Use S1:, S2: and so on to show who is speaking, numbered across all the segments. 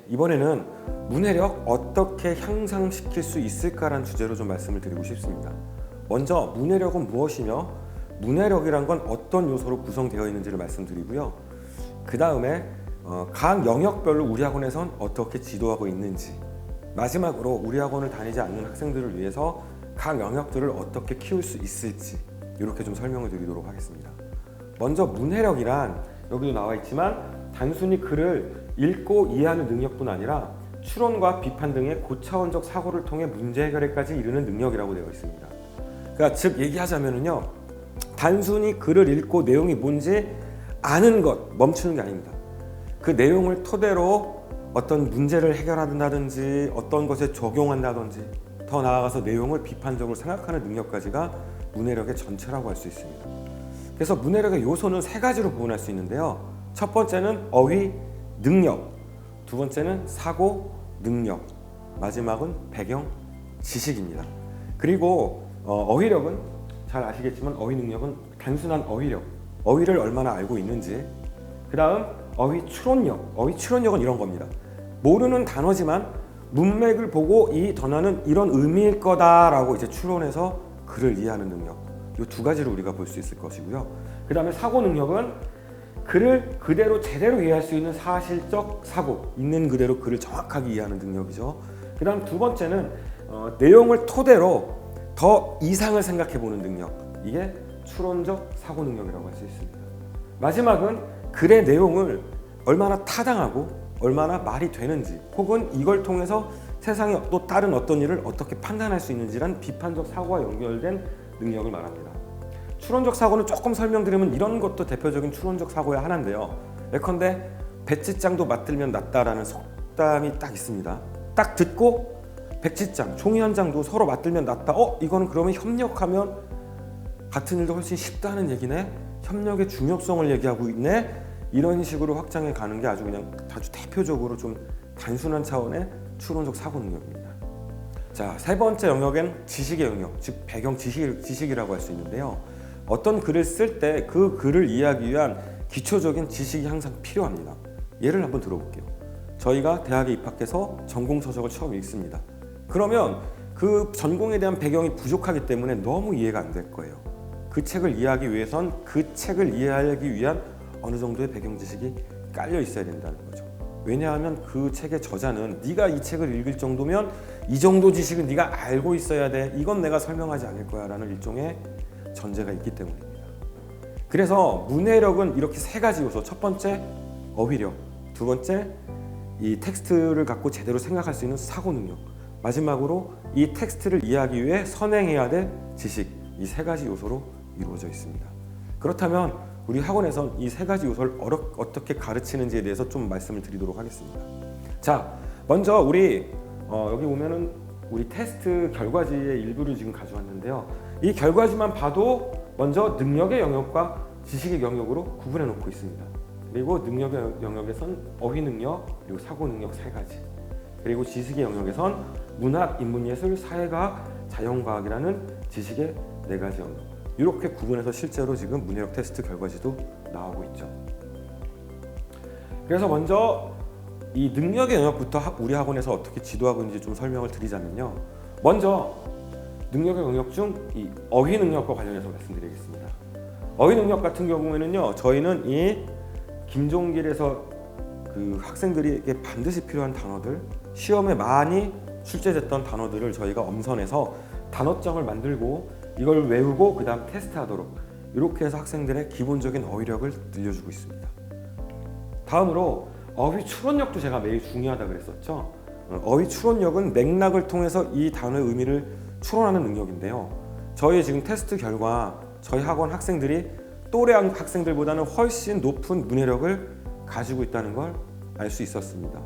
S1: 이번에는 문해력 어떻게 향상시킬 수 있을까라는 주제로 좀 말씀을 드리고 싶습니다. 먼저 문해력은 무엇이며 문해력이란 건 어떤 요소로 구성되어 있는지를 말씀드리고요. 그 다음에 각 영역별로 우리 학원에선 어떻게 지도하고 있는지, 마지막으로 우리 학원을 다니지 않는 학생들을 위해서 각 영역들을 어떻게 키울 수 있을지 이렇게 좀 설명을 드리도록 하겠습니다. 먼저 문해력이란 여기도 나와 있지만 단순히 글을 읽고 이해하는 능력뿐 아니라 추론과 비판 등의 고차원적 사고를 통해 문제 해결에까지 이르는 능력이라고 되어 있습니다. 그러니까 즉 얘기하자면은요, 단순히 글을 읽고 내용이 뭔지 아는 것 멈추는 게 아닙니다. 그 내용을 토대로 어떤 문제를 해결한다든지 어떤 것에 적용한다든지 더 나아가서 내용을 비판적으로 생각하는 능력까지가 문해력의 전체라고 할 수 있습니다. 그래서 문해력의 요소는 세 가지로 구분할 수 있는데요. 첫 번째는 어휘 능력, 두 번째는 사고 능력, 마지막은 배경 지식입니다. 그리고 어휘력은 잘 아시겠지만 어휘 능력은 단순한 어휘력, 어휘를 얼마나 알고 있는지, 그 다음 어휘 추론력, 어휘 추론력은 이런 겁니다. 모르는 단어지만 문맥을 보고 이 단어는 이런 의미일 거다라고 이제 추론해서 글을 이해하는 능력, 이 두 가지를 우리가 볼 수 있을 것이고요. 그 다음에 사고 능력은 글을 그대로 제대로 이해할 수 있는 사실적 사고, 있는 그대로 글을 정확하게 이해하는 능력이죠. 그 다음 두 번째는 내용을 토대로 더 이상을 생각해 보는 능력, 이게 추론적 사고 능력이라고 할 수 있습니다. 마지막은 글의 내용을 얼마나 타당하고 얼마나 말이 되는지, 혹은 이걸 통해서 세상의 또 다른 어떤 일을 어떻게 판단할 수 있는지란 비판적 사고와 연결된 능력을 말합니다. 추론적 사고는 조금 설명드리면 이런 것도 대표적인 추론적 사고의 하나인데요. 예컨대 백지장도 맞들면 낫다라는 속담이 딱 있습니다. 딱 듣고 백지장, 종이 한 장도 서로 맞들면 낫다. 이거는 그러면 협력하면 같은 일도 훨씬 쉽다는 얘기네. 협력의 중요성을 얘기하고 있네. 이런 식으로 확장해 가는 게 아주 대표적으로 좀 단순한 차원의 추론적 사고 능력입니다. 자, 세 번째 영역엔 지식의 영역, 즉 배경 지식이라고 할 수 있는데요. 어떤 글을 쓸 때 그 글을 이해하기 위한 기초적인 지식이 항상 필요합니다. 예를 한번 들어볼게요. 저희가 대학에 입학해서 전공 서적을 처음 읽습니다. 그러면 그 전공에 대한 배경이 부족하기 때문에 너무 이해가 안 될 거예요. 그 책을 이해하기 위해선 그 책을 이해하기 위한 어느 정도의 배경 지식이 깔려 있어야 된다는 거죠. 왜냐하면 그 책의 저자는 네가 이 책을 읽을 정도면 이 정도 지식은 네가 알고 있어야 돼. 이건 내가 설명하지 않을 거야 라는 일종의 전제가 있기 때문입니다. 그래서 문해력은 이렇게 세 가지 요소, 첫 번째 어휘력, 두 번째 이 텍스트를 갖고 제대로 생각할 수 있는 사고 능력, 마지막으로 이 텍스트를 이해하기 위해 선행해야 될 지식, 이 세 가지 요소로 이루어져 있습니다. 그렇다면 우리 학원에선 이 세 가지 요소를 어떻게 가르치는지에 대해서 좀 말씀을 드리도록 하겠습니다. 자, 먼저 우리 여기 보면은 우리 테스트 결과지의 일부를 지금 가져왔는데요. 이 결과지만 봐도 먼저 능력의 영역과 지식의 영역으로 구분해 놓고 있습니다. 그리고 능력의 영역에선 어휘 능력, 그리고 사고 능력 세 가지, 그리고 지식의 영역에선 문학, 인문예술, 사회과학, 자연과학이라는 지식의 네 가지 영역, 이렇게 구분해서 실제로 지금 문해력 테스트 결과지도 나오고 있죠. 그래서 먼저 이 능력의 영역부터 우리 학원에서 어떻게 지도하고 있는지 좀 설명을 드리자면요. 먼저 능력의 영역 중 이 어휘 능력과 관련해서 말씀드리겠습니다. 어휘 능력 같은 경우에는요, 저희는 이 김종길에서 그 학생들에게 반드시 필요한 단어들, 시험에 많이 출제됐던 단어들을 저희가 엄선해서 단어장을 만들고 이걸 외우고 그 다음 테스트하도록, 이렇게 해서 학생들의 기본적인 어휘력을 늘려주고 있습니다. 다음으로 어휘 추론력도 제가 매우 중요하다고 그랬었죠. 어휘 추론력은 맥락을 통해서 이 단어의 의미를 추론하는 능력인데요. 저희 지금 테스트 결과 저희 학원 학생들이 또래 학생들보다는 훨씬 높은 문해력을 가지고 있다는 걸 알 수 있었습니다.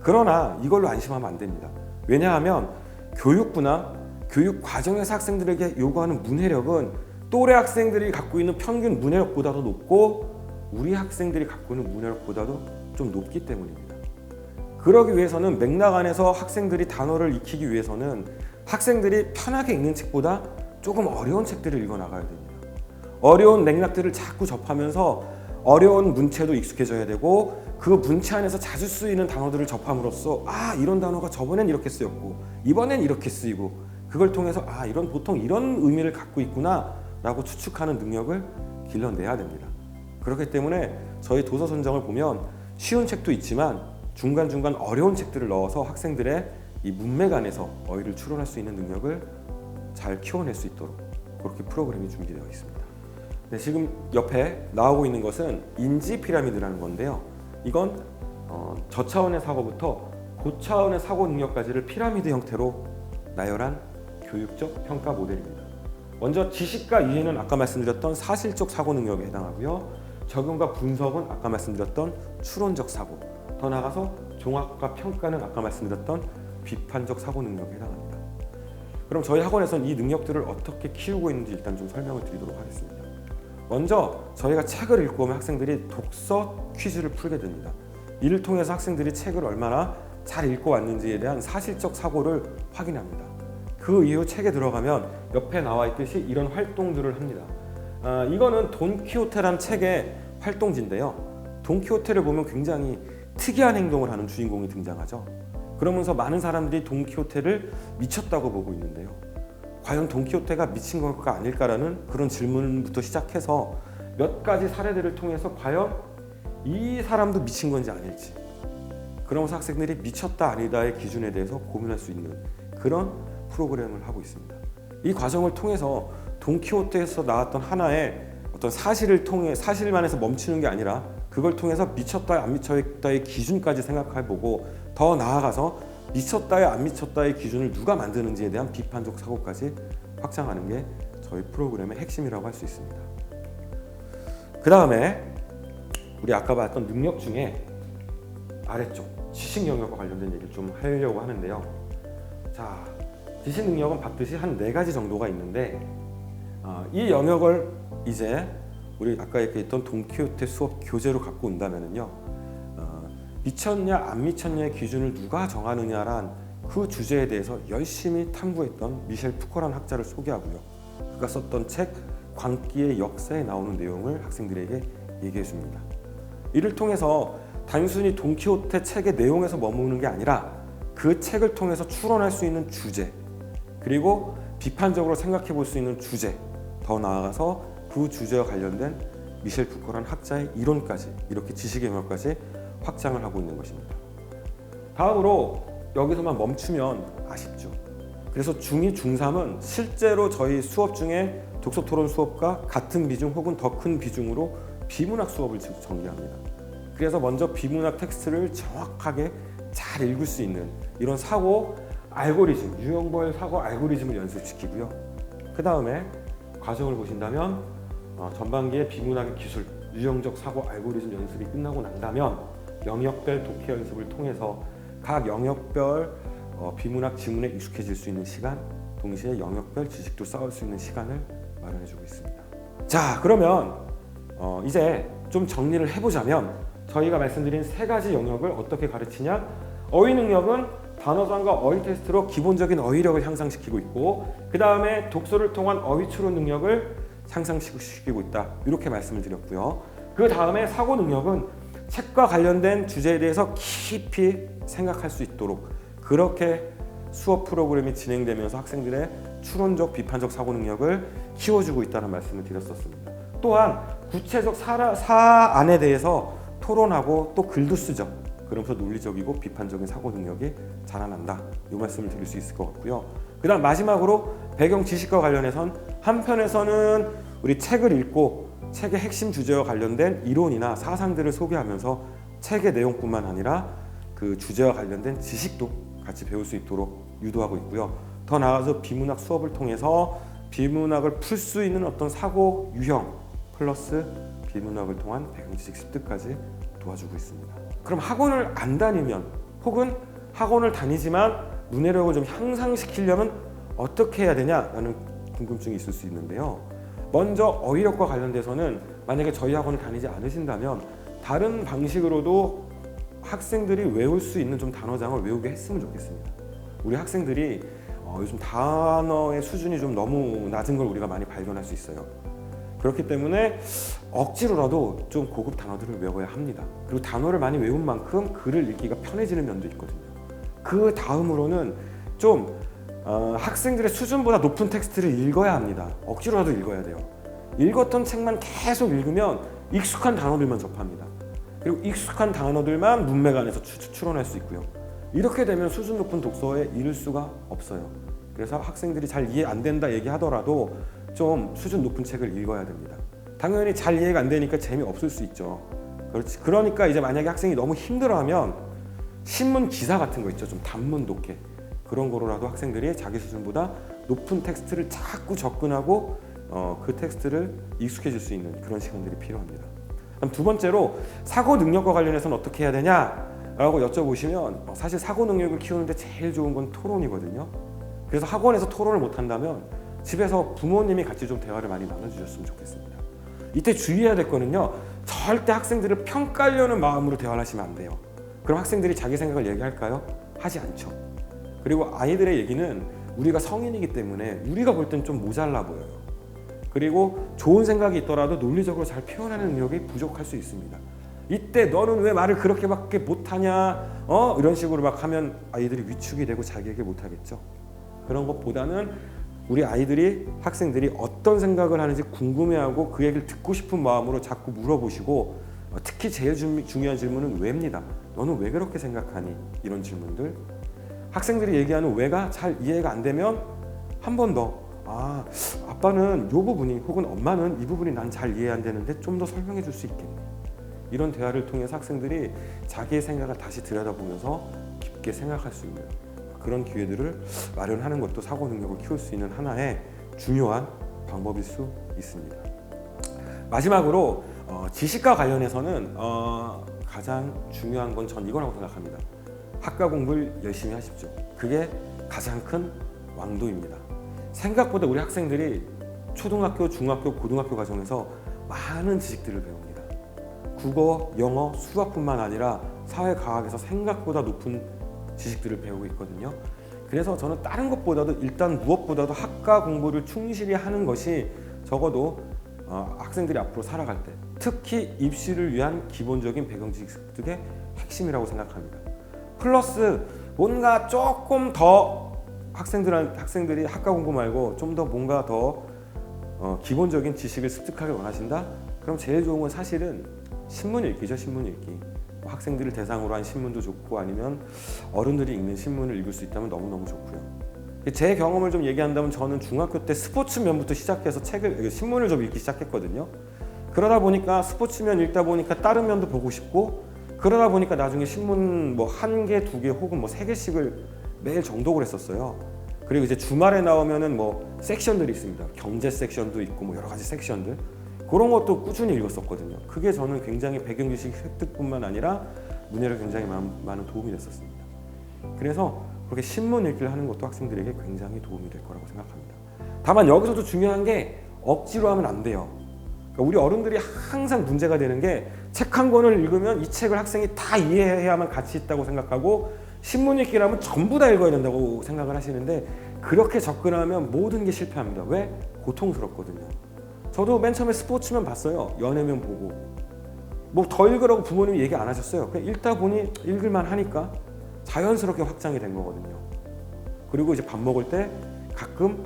S1: 그러나 이걸로 안심하면 안 됩니다. 왜냐하면 교육부나 교육 과정에서 학생들에게 요구하는 문해력은 또래 학생들이 갖고 있는 평균 문해력보다도 높고 우리 학생들이 갖고 있는 문해력보다도 좀 높기 때문입니다. 그러기 위해서는 맥락 안에서 학생들이 단어를 익히기 위해서는 학생들이 편하게 읽는 책보다 조금 어려운 책들을 읽어 나가야 됩니다. 어려운 맥락들을 자꾸 접하면서 어려운 문체도 익숙해져야 되고 그 문체 안에서 자주 쓰이는 단어들을 접함으로써 이런 단어가 저번엔 이렇게 쓰였고 이번엔 이렇게 쓰이고 그걸 통해서 보통 이런 의미를 갖고 있구나 라고 추측하는 능력을 길러내야 됩니다. 그렇기 때문에 저희 도서 선정을 보면 쉬운 책도 있지만 중간중간 어려운 책들을 넣어서 학생들의 이 문맥 안에서 어휘를 추론할 수 있는 능력을 잘 키워낼 수 있도록 그렇게 프로그램이 준비되어 있습니다. 네, 지금 옆에 나오고 있는 것은 인지 피라미드라는 건데요. 이건 저차원의 사고부터 고차원의 사고 능력까지를 피라미드 형태로 나열한 교육적 평가 모델입니다. 먼저 지식과 이해는 아까 말씀드렸던 사실적 사고 능력에 해당하고요. 적용과 분석은 아까 말씀드렸던 추론적 사고, 더 나아가서 종합과 평가는 아까 말씀드렸던 비판적 사고 능력에 해당합니다. 그럼 저희 학원에서는 이 능력들을 어떻게 키우고 있는지 일단 좀 설명을 드리도록 하겠습니다. 먼저 저희가 책을 읽고 오면 학생들이 독서 퀴즈를 풀게 됩니다. 이를 통해서 학생들이 책을 얼마나 잘 읽고 왔는지에 대한 사실적 사고를 확인합니다. 그 이후 책에 들어가면 옆에 나와 있듯이 이런 활동들을 합니다. 이거는 돈키호테라는 책의 활동지인데요. 돈키호테를 보면 굉장히 특이한 행동을 하는 주인공이 등장하죠. 그러면서 많은 사람들이 돈키호테를 미쳤다고 보고 있는데요. 과연 돈키호테가 미친 걸까 아닐까라는 그런 질문부터 시작해서 몇 가지 사례들을 통해서 과연 이 사람도 미친 건지 아닐지, 그러면서 학생들이 미쳤다 아니다의 기준에 대해서 고민할 수 있는 그런 프로그램을 하고 있습니다. 이 과정을 통해서 돈키호테에서 나왔던 하나의 어떤 사실을 통해 사실만에서 멈추는 게 아니라 그걸 통해서 미쳤다 안 미쳤다의 기준까지 생각해보고 더 나아가서 미쳤다의 안 미쳤다의 기준을 누가 만드는지에 대한 비판적 사고까지 확장하는 게 저희 프로그램의 핵심이라고 할 수 있습니다. 그 다음에 우리 아까 봤던 능력 중에 아래쪽 지식 영역과 관련된 얘기를 좀 하려고 하는데요. 자, 지식 능력은 봤듯이 한 4가지 정도가 있는데 이 영역을 이제 우리 아까 얘기했던 돈키호테 수업 교재로 갖고 온다면요, 미쳤냐 안 미쳤냐의 기준을 누가 정하느냐란 그 주제에 대해서 열심히 탐구했던 미셸 푸코라는 학자를 소개하고요. 그가 썼던 책 광기의 역사에 나오는 내용을 학생들에게 얘기해 줍니다. 이를 통해서 단순히 돈키호테 책의 내용에서 머무는 게 아니라 그 책을 통해서 추론할 수 있는 주제, 그리고 비판적으로 생각해 볼 수 있는 주제, 더 나아가서 그 주제와 관련된 미셸 푸코라는 학자의 이론까지, 이렇게 지식의 영역까지 확장을 하고 있는 것입니다. 다음으로 여기서만 멈추면 아쉽죠. 그래서 중2, 중3은 실제로 저희 수업 중에 독서 토론 수업과 같은 비중 혹은 더 큰 비중으로 비문학 수업을 전개합니다. 그래서 먼저 비문학 텍스트를 정확하게 잘 읽을 수 있는 이런 사고 알고리즘, 유형별 사고 알고리즘을 연습시키고요. 그 다음에 과정을 보신다면 전반기의 비문학의 기술, 유형적 사고 알고리즘 연습이 끝나고 난다면 영역별 독해 연습을 통해서 각 영역별 비문학 지문에 익숙해질 수 있는 시간, 동시에 영역별 지식도 쌓을 수 있는 시간을 마련해주고 있습니다. 자, 그러면 이제 좀 정리를 해보자면 저희가 말씀드린 3가지 영역을 어떻게 가르치냐? 어휘 능력은 단어장과 어휘 테스트로 기본적인 어휘력을 향상시키고 있고, 그 다음에 독서를 통한 어휘 추론 능력을 향상시키고 있다, 이렇게 말씀을 드렸고요. 그 다음에 사고 능력은 책과 관련된 주제에 대해서 깊이 생각할 수 있도록 그렇게 수업 프로그램이 진행되면서 학생들의 추론적 비판적 사고 능력을 키워주고 있다는 말씀을 드렸었습니다. 또한 구체적 사안에 대해서 토론하고 또 글도 쓰죠. 그러면서 논리적이고 비판적인 사고 능력이 자라난다, 이 말씀을 드릴 수 있을 것 같고요. 그 다음 마지막으로 배경 지식과 관련해선 한편에서는 우리 책을 읽고 책의 핵심 주제와 관련된 이론이나 사상들을 소개하면서 책의 내용뿐만 아니라 그 주제와 관련된 지식도 같이 배울 수 있도록 유도하고 있고요. 더 나아가서 비문학 수업을 통해서 비문학을 풀 수 있는 어떤 사고 유형 플러스 비문학을 통한 배경 지식 습득까지 도와주고 있습니다. 그럼 학원을 안 다니면 혹은 학원을 다니지만 문해력을 좀 향상시키려면 어떻게 해야 되냐라는 궁금증이 있을 수 있는데요. 먼저 어휘력과 관련돼서는 만약에 저희 학원을 다니지 않으신다면 다른 방식으로도 학생들이 외울 수 있는 좀 단어장을 외우게 했으면 좋겠습니다. 우리 학생들이 요즘 단어의 수준이 좀 너무 낮은 걸 우리가 많이 발견할 수 있어요. 그렇기 때문에 억지로라도 좀 고급 단어들을 외워야 합니다. 그리고 단어를 많이 외운 만큼 글을 읽기가 편해지는 면도 있거든요. 그 다음으로는 좀 학생들의 수준보다 높은 텍스트를 읽어야 합니다. 억지로라도 읽어야 돼요. 읽었던 책만 계속 읽으면 익숙한 단어들만 접합니다. 그리고 익숙한 단어들만 문맥 안에서 추론할 수 있고요. 이렇게 되면 수준 높은 독서에 이를 수가 없어요. 그래서 학생들이 잘 이해 안 된다 얘기하더라도 좀 수준 높은 책을 읽어야 됩니다. 당연히 잘 이해가 안 되니까 재미없을 수 있죠. 그렇지. 그러니까 이제 만약에 학생이 너무 힘들어하면 신문 기사 같은 거 있죠. 좀 단문 독해. 그런 거로라도 학생들이 자기 수준보다 높은 텍스트를 자꾸 접근하고 그 텍스트를 익숙해질 수 있는 그런 시간들이 필요합니다. 그럼 두 번째로 사고 능력과 관련해서는 어떻게 해야 되냐라고 여쭤보시면 사실 사고 능력을 키우는데 제일 좋은 건 토론이거든요. 그래서 학원에서 토론을 못 한다면 집에서 부모님이 같이 좀 대화를 많이 나눠주셨으면 좋겠습니다. 이때 주의해야 될 거는요. 절대 학생들을 평가하려는 마음으로 대화를 하시면 안 돼요. 그럼 학생들이 자기 생각을 얘기할까요? 하지 않죠. 그리고 아이들의 얘기는 우리가 성인이기 때문에 우리가 볼 땐 좀 모자라 보여요. 그리고 좋은 생각이 있더라도 논리적으로 잘 표현하는 능력이 부족할 수 있습니다. 이때 너는 왜 말을 그렇게밖에 못하냐 이런 식으로 막 하면 아이들이 위축이 되고 자기 얘기 못하겠죠. 그런 것보다는 우리 아이들이 학생들이 어떤 생각을 하는지 궁금해하고 그 얘기를 듣고 싶은 마음으로 자꾸 물어보시고 특히 제일 중요한 질문은 왜입니다. 너는 왜 그렇게 생각하니? 이런 질문들. 학생들이 얘기하는 왜가 잘 이해가 안 되면 한 번 더 아빠는 이 부분이 혹은 엄마는 이 부분이 난 잘 이해 안 되는데 좀 더 설명해 줄 수 있겠니? 이런 대화를 통해서 학생들이 자기의 생각을 다시 들여다보면서 깊게 생각할 수 있는 그런 기회들을 마련하는 것도 사고 능력을 키울 수 있는 하나의 중요한 방법일 수 있습니다. 마지막으로 지식과 관련해서는 가장 중요한 건 전 이거라고 생각합니다. 학과 공부를 열심히 하십시오. 그게 가장 큰 왕도입니다. 생각보다 우리 학생들이 초등학교, 중학교, 고등학교 과정에서 많은 지식들을 배웁니다. 국어, 영어, 수학뿐만 아니라 사회과학에서 생각보다 높은 지식들을 배우고 있거든요. 그래서 저는 다른 것보다도 일단 무엇보다도 학과 공부를 충실히 하는 것이 적어도 학생들이 앞으로 살아갈 때 특히 입시를 위한 기본적인 배경 지식 습득의 핵심이라고 생각합니다. 플러스 뭔가 조금 더 학생들이 학과 공부 말고 좀 더 뭔가 더 기본적인 지식을 습득하길 원하신다? 그럼 제일 좋은 건 사실은 신문 읽기죠. 신문 읽기. 학생들을 대상으로 한 신문도 좋고 아니면 어른들이 읽는 신문을 읽을 수 있다면 너무너무 좋고요. 제 경험을 좀 얘기한다면 저는 중학교 때 스포츠면부터 시작해서 신문을 좀 읽기 시작했거든요. 그러다 보니까 스포츠면 읽다 보니까 다른 면도 보고 싶고 그러다 보니까 나중에 신문 뭐 1개, 2개 혹은 뭐 3개씩을 매일 정독을 했었어요. 그리고 이제 주말에 나오면은 뭐 섹션들이 있습니다. 경제 섹션도 있고 뭐 여러 가지 섹션들. 그런 것도 꾸준히 읽었었거든요. 그게 저는 굉장히 배경지식 획득뿐만 아니라 문해력에 굉장히 많은 도움이 됐었습니다. 그래서 그렇게 신문 읽기를 하는 것도 학생들에게 굉장히 도움이 될 거라고 생각합니다. 다만 여기서도 중요한 게 억지로 하면 안 돼요. 그러니까 우리 어른들이 항상 문제가 되는 게 책 한 권을 읽으면 이 책을 학생이 다 이해해야만 가치 있다고 생각하고 신문 읽기라면 전부 다 읽어야 된다고 생각을 하시는데 그렇게 접근하면 모든 게 실패합니다. 왜? 고통스럽거든요. 저도 맨 처음에 스포츠면 봤어요. 연예면 보고 뭐 더 읽으라고 부모님이 얘기 안 하셨어요. 그냥 읽다 보니 읽을만 하니까 자연스럽게 확장이 된 거거든요. 그리고 이제 밥 먹을 때 가끔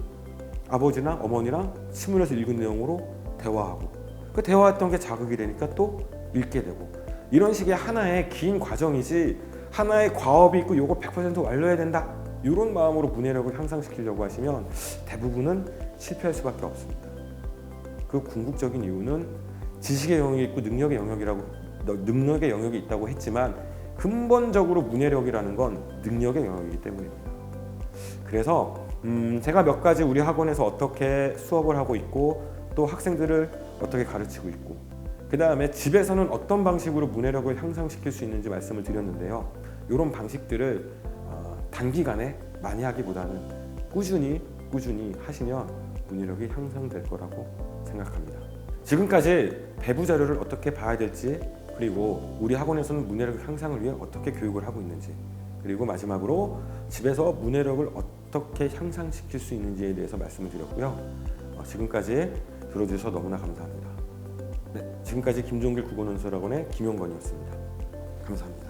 S1: 아버지나 어머니랑 신문에서 읽은 내용으로 대화하고 그 대화했던 게 자극이 되니까 또 읽게 되고 이런 식의 하나의 긴 과정이지 하나의 과업이 있고 요거 100% 완료해야 된다 이런 마음으로 문해력을 향상시키려고 하시면 대부분은 실패할 수밖에 없습니다. 그 궁극적인 이유는 지식의 영역이 있고 능력의 영역이 있다고 했지만 근본적으로 문해력이라는 건 능력의 영역이기 때문입니다. 그래서 제가 몇 가지 우리 학원에서 어떻게 수업을 하고 있고 또 학생들을 어떻게 가르치고 있고 그 다음에 집에서는 어떤 방식으로 문해력을 향상시킬 수 있는지 말씀을 드렸는데요. 이런 방식들을 단기간에 많이 하기보다는 꾸준히 하시면 문해력이 향상될 거라고 생각합니다. 지금까지 배부 자료를 어떻게 봐야 될지 그리고 우리 학원에서는 문해력 향상을 위해 어떻게 교육을 하고 있는지 그리고 마지막으로 집에서 문해력을 어떻게 향상시킬 수 있는지에 대해서 말씀을 드렸고요. 지금까지 들어주셔서 너무나 감사합니다. 네, 지금까지 김종길 국어논술학원의 김용건이었습니다. 감사합니다.